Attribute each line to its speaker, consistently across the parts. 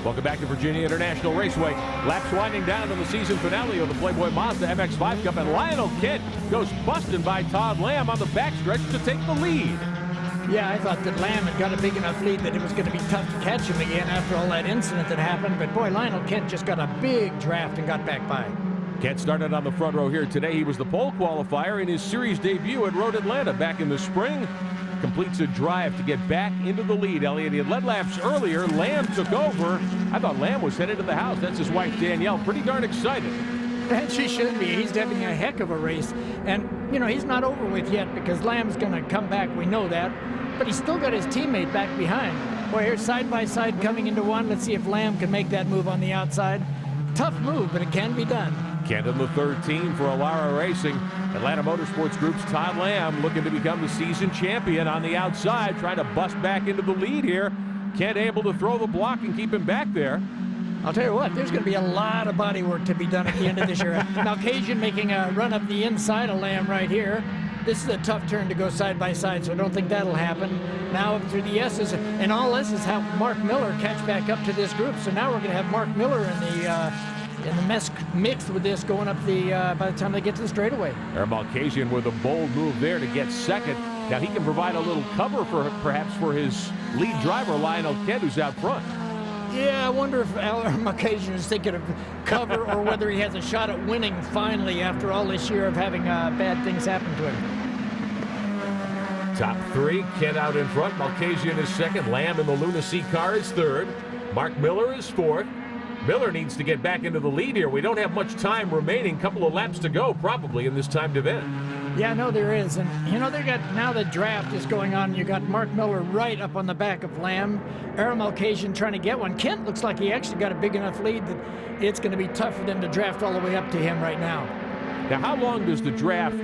Speaker 1: Welcome back to Virginia International Raceway. Laps winding down to the season finale of the Playboy Mazda MX-5 Cup, and Lionel Kent goes busting by Todd Lamb on the backstretch to take the lead.
Speaker 2: Yeah, I thought that Lamb had got a big enough lead that it was going to be tough to catch him again after all that incident that happened, but boy, Lionel Kent just got a big draft and got back by.
Speaker 1: Kent started on the front row here today. He was the pole qualifier in his series debut at Road Atlanta back in the spring. Completes a drive to get back into the lead. Elliott, he had led laps earlier. Lamb took over. I thought Lamb was headed to the house. That's his wife, Danielle. Pretty darn excited.
Speaker 2: And she should be. He's having a heck of a race. And, you know, he's not over with yet because Lamb's going to come back. We know that. But he's still got his teammate back behind. Boy, here's side by side coming into one. Let's see if Lamb can make that move on the outside. Tough move, but it can be done.
Speaker 1: Kent in the 13 for Alara Racing. Atlanta Motorsports Group's Todd Lamb looking to become the season champion on the outside, trying to bust back into the lead here. Kent able to throw the block and keep him back there.
Speaker 2: I'll tell you what, there's going to be a lot of body work to be done at the end of this year. Malcasian making a run up the inside of Lamb right here. This is a tough turn to go side by side, so I don't think that'll happen. Now up through the S's, and all this is how Mark Miller catch back up to this group. So now we're going to have Mark Miller in the mess mixed with this going up the by the time they get to the straightaway.
Speaker 1: Malcasian with a bold move there to get second. Now he can provide a little cover for perhaps for his lead driver Lionel Kent, who's out front.
Speaker 2: Yeah, I wonder if Malcasian is thinking of cover or whether he has a shot at winning finally after all this year of having bad things happen to him.
Speaker 1: Top three, Kent out in front. Malcasian is second. Lamb in the Lunacy car is third. Mark Miller is fourth. Miller needs to get back into the lead here. We don't have much time remaining. Couple of laps to go probably in this timed event.
Speaker 2: Yeah, no, there is. And, you know, they got now the draft is going on. You got Mark Miller right up on the back of Lamb. Malcasian trying to get one. Kent looks like he actually got a big enough lead that it's going to be tough for them to draft all the way up to him right now.
Speaker 1: Now, how long does the draft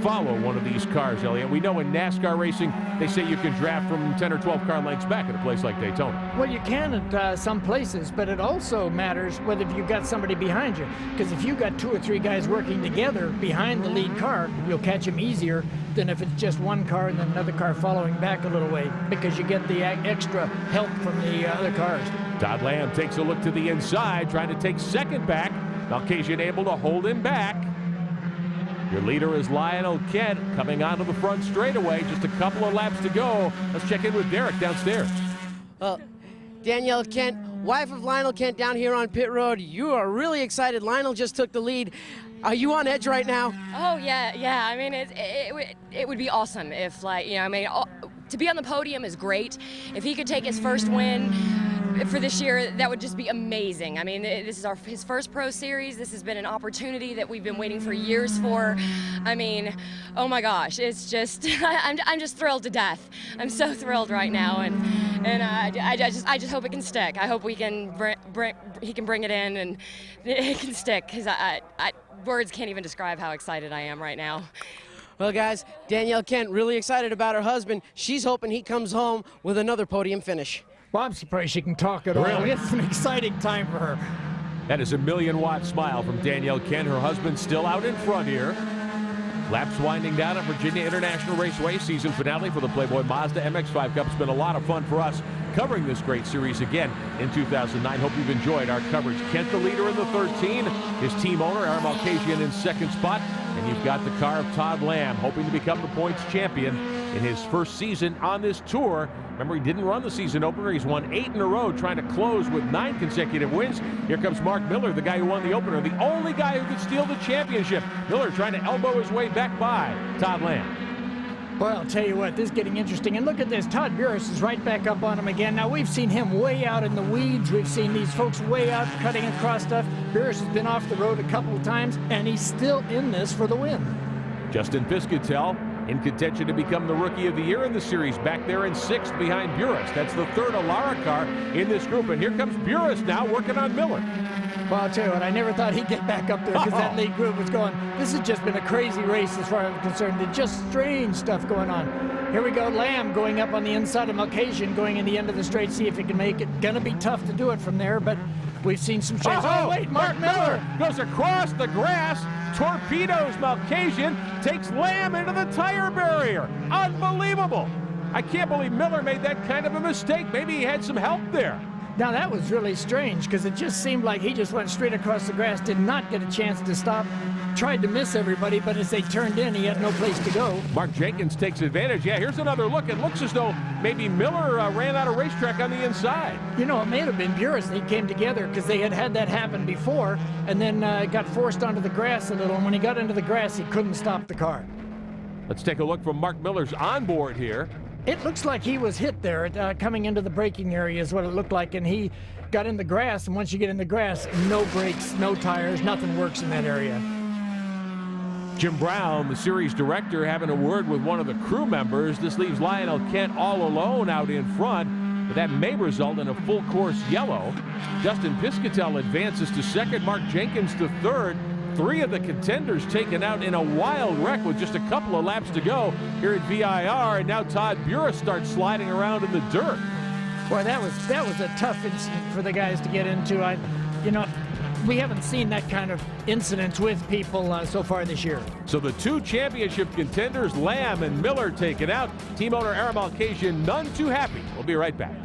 Speaker 1: follow one of these cars, Elliott? We know in NASCAR racing, they say you can draft from 10 or 12 car lengths back at a place like Daytona.
Speaker 2: Well, you can at some places, but it also matters whether you've got somebody behind you. Because if you've got 2 or 3 guys working together behind the lead car, you'll catch them easier than if it's just one car and then another car following back a little way, because you get the extra help from the other cars.
Speaker 1: Todd Lamb takes a look to the inside, trying to take second back. Malcasian able to hold him back. Your leader is Lionel Kent coming onto the front straightaway. Just a couple of laps to go. Let's check in with Derek downstairs.
Speaker 3: Danielle Kent, wife of Lionel Kent, down here on pit road. You are really excited. Lionel just took the lead. Are you on edge right now?
Speaker 4: Oh yeah. I mean, it would be awesome if, like, you know, I mean, to be on the podium is great. If he could take his first win for this year, that would just be amazing. I mean, this is his first Pro Series. This has been an opportunity that we've been waiting for years for. I mean, oh my gosh, it's just I'm just thrilled to death. I'm so thrilled right now, and I just hope it can stick. I hope we can he can bring it in and it can stick, because words can't even describe how excited I am right now.
Speaker 3: Well, guys, Danielle Kent really excited about her husband. She's hoping he comes home with another podium finish.
Speaker 2: Well, I'm surprised she can talk at all.
Speaker 1: Really?
Speaker 2: It's an exciting time for her.
Speaker 1: That is a million-watt smile from Danielle Kent. Her husband still out in front here. Laps winding down at Virginia International Raceway. Season finale for the Playboy Mazda MX-5 Cup. It's been a lot of fun for us covering this great series again in 2009. Hope you've enjoyed our coverage. Kent the leader in the 13. His team owner, Malcasian, in second spot. And you've got the car of Todd Lamb, hoping to become the points champion in his first season on this tour. Remember, he didn't run the season opener. He's won 8 in a row, trying to close with 9 consecutive wins. Here comes Mark Miller, the guy who won the opener, the only guy who could steal the championship. Miller trying to elbow his way back by Todd Lamb.
Speaker 2: Well, I'll tell you what, this is getting interesting. And look at this, Todd Burris is right back up on him again. Now, we've seen him way out in the weeds. We've seen these folks way out cutting across stuff. Burris has been off the road a couple of times, and he's still in this for the win.
Speaker 1: Justin Piscatell in contention to become the Rookie of the Year in the series, back there in 6th behind Burris. That's the 3rd Alara car in this group. And here comes Burris now working on Miller.
Speaker 2: Well, I'll tell you what, I never thought he'd get back up there, because that lead group was going. This has just been a crazy race as far as I'm concerned. There's just strange stuff going on. Here we go, Lamb going up on the inside of Malcasian, going in the end of the straight, see if he can make it. Gonna be tough to do it from there, but we've seen some changes. Oh, wait, Mark Miller
Speaker 1: goes across the grass, torpedoes Malcasian, takes Lamb into the tire barrier. Unbelievable. I can't believe Miller made that kind of a mistake. Maybe he had some help there.
Speaker 2: Now that was really strange because it just seemed like he just went straight across the grass, did not get a chance to stop, tried to miss everybody, but as they turned in, he had no place to go.
Speaker 1: Mark Jenkins takes advantage. Yeah, here's another look. It looks as though maybe Miller ran out of racetrack on the inside.
Speaker 2: You know, it may have been Burris they came together because they had had that happen before and then got forced onto the grass a little, and when he got into the grass, he couldn't stop the car.
Speaker 1: Let's take a look from Mark Miller's onboard here.
Speaker 2: It looks like he was hit there coming into the braking area is what it looked like, and he got in the grass, and once you get in the grass, no brakes, no tires, nothing works in that area.
Speaker 1: Jim Brown, the series director, having a word with one of the crew members. This leaves Lionel Kent all alone out in front, but that may result in a full course yellow. Justin Piscatell advances to second, Mark Jenkins to third. Three of the contenders taken out in a wild wreck with just a couple of laps to go here at VIR, and now Todd Burris starts sliding around in the dirt.
Speaker 2: Boy, that was a tough incident for the guys to get into. You know, we haven't seen that kind of incidents with people so far this year.
Speaker 1: So the two championship contenders, Lamb and Miller, taken out. Team owner Aaron Malkasian, none too happy. We'll be right back.